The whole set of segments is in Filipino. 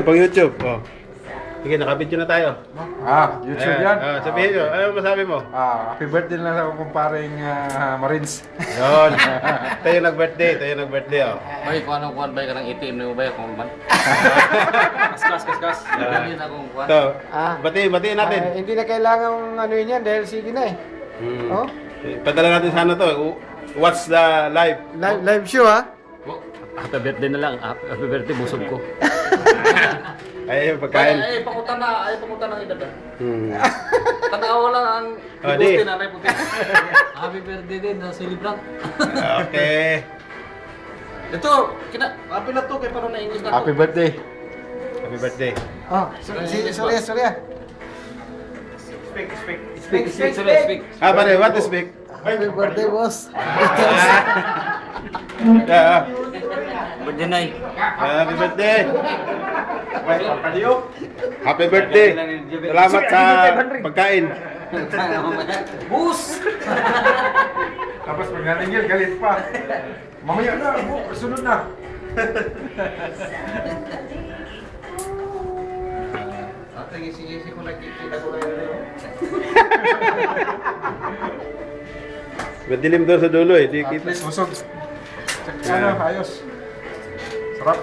Pang YouTube, oh. Sige, nakabidyo na tayo. YouTube yan. Sabihin nyo, ano masabi mo? Happy birthday na sa kumparing Marines. Yun. Tayo nag-birthday, oh. Bay, kung anong kuwan, bay ka ng itim na mo, bay, kung man. Kas. Hindi na akong kuwan. Ito, batiin natin. Hindi na kailangan ano yan dahil sige na eh. Oh? Padala natin sa ano to. What's the live? Live show ha? Happy birthday na lang. Happy birthday, busog ko. Ay, pagkain. Ay, pakutan ng edad. Tanawa lang ang di. puti na puti. Happy birthday din na celebrant. Okay. Ito, happy na to kay para na English na to. Happy birthday. Happy birthday. Oh, sorry. Speak. Pare, what is big? Happy birthday, boss. Yeah. Birthday na Happy birthday. Happy birthday. Salamat sa pagkain. Bus! Tapos pag naningil, galit pa. Mamaya na, sunod na. Sige, ko nakikita ko kayo. Madilim doon sa dulo eh. Di At kita. least busog. Ayos. Sarap.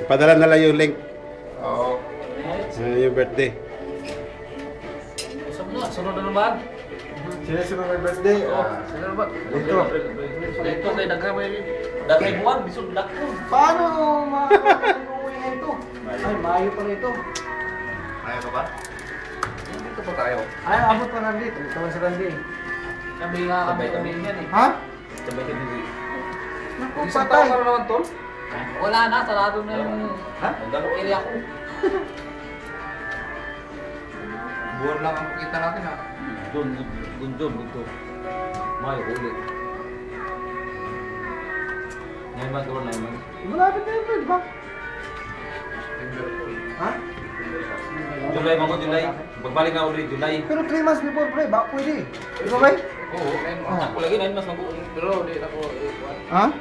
Padala na lang yung link. Oo. Yung birthday. Sunod na naman. Sino sunod may birthday? Sunod na naman. Dito. Dito kay daghay buwan, bisod dako. Paano uuwi na ito? Ay, Mayo pa ito. Ayaw ka ba? Dito pa tayo. Ay, abot pa nandito. Ito man sa Randy. Sabi nga kami yan eh. Ha? Sabay ka din. Naku, Isang patay. taon ka na naman, tol? Wala na, sarado na yung area ko. Buwan lang ang kita natin ha. Gunjun. Mayo, ulit. Naiman, tol, naiman. Malapit na ito, di ba? Ha? July, July. Pagbalik na ulit, July. Pero 3 months before, pre, baka pwede. Di ba, bay? Oo, ako lagi 9 mas pero di ako. Ha?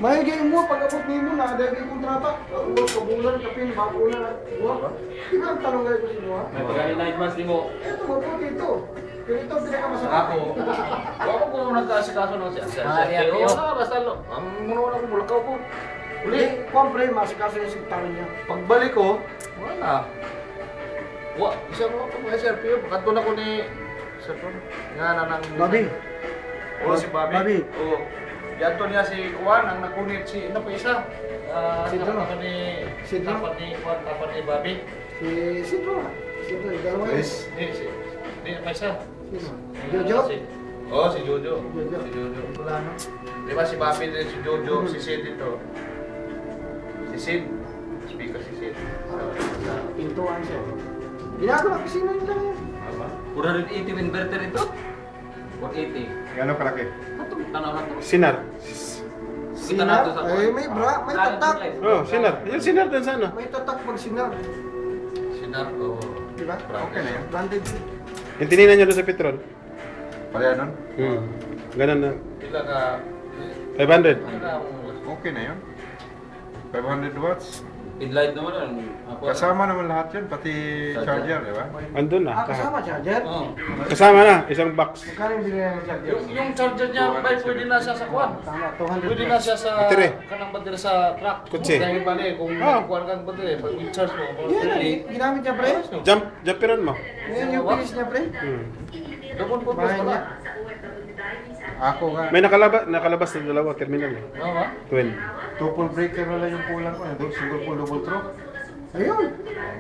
May game mo, pag-abot mo na, dahil kay kontrata. Ako, kabulan, kapin, bakulan, buwan. Di ba ang tanong kayo ko sa buwan? May pagani 9 months di mo. Ito, mabuti ito. Pero ito, pinakamasarap. Ako. Ako ko nagkaasikaso ng siya. Oo, basta lo. Ang muna ko mulakaw ko. Uli, kompre, masikaso yung sintarin niya. Pagbalik ko, wala. Isa mo ako mga SRPO. Kanto na ko ni Sir Ron. Nga na nang... Babi. Oo, si Bobby. Babi. Oo. Yanto niya si Kuan, ang nakunit si... Ano pa isa? Sidro. Tapat ni... Sidro. Tapat ni Kuan, tapat ni Bobby. Si Sidro. Sidro, dalawa yun. Hindi pa isa. Sino? Jojo? Oo, si Jojo. Jojo. Si Jojo. Wala na. Di ba si Bobby din, si Jojo, si Sid dito. Si Sid. Speaker si Sid. Pintuan siya. Ginagawa kasi na nila yun. Pura rin 80 inverter ito? 180. Gano'n kalaki? Atong tanaw na to. Sinar. Kita na to sa May tatak. Oh, sinar. Yung sinar din sana. May tatak pag sinar. Sinar ko. Di ba? Okay na yan. Branded. Yung tininan nyo doon sa Petron. Pareha nun? Ganun na. Pila ka... 500. Okay na yun. 500 watts. Headlight naman yan. Kasama naman lahat yun, pati charger, di ba? Andun na. Kasama charger. Oo. Kasama na. Isang box. Magkano yung binili ng charger? Yung charger niya, bay, pwede na siya sa kuwan. Tama, 200 Pwede na siya sa... Battery. Kanang battery sa truck. Kutsi. Dahil bali, kung kuwan kang battery, pag i-charge mo, Yan na, ginamit niya, pre. Jumperan mo. Yan yung finish niya, pre. Double purpose Bahay pala. niya. Ako nga, May nakalabas na dalawa. Terminal eh. Oo ba? Twin. triple breaker na lang yung kulang ko. Single pull, double throw. Ayun.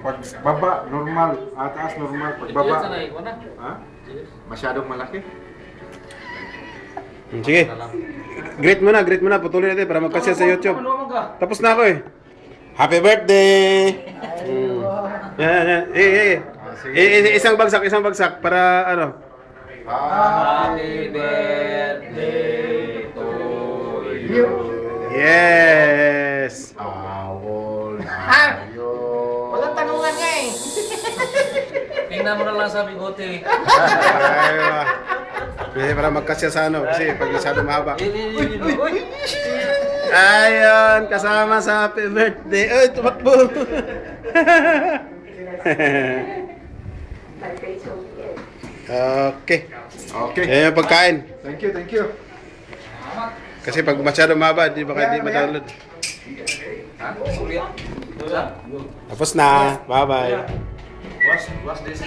Pag baba, normal. Ataas, normal. Pag Yes, baba, sanay ko na. ha? Masyadong malaki. Sige. Greet mo na. Patuloy natin para magkasya sa YouTube. Ano ka? Tapos na ako eh. Happy birthday! Yan. Isang bagsak para ano. Happy birthday to you. Yes! Walang tanungan nga eh. Tingnan mo na lang sa bigote. Para magkasya sa ano. Kasi pag masyado mahaba. Uy! Ayun, kasama sa happy birthday. Ay, tumakbo. Okay. Okay. Yan yung pagkain. Thank you, thank you. Kasi pag masyado maba, di baka di ma-download. Tapos na. Bye-bye. What's this?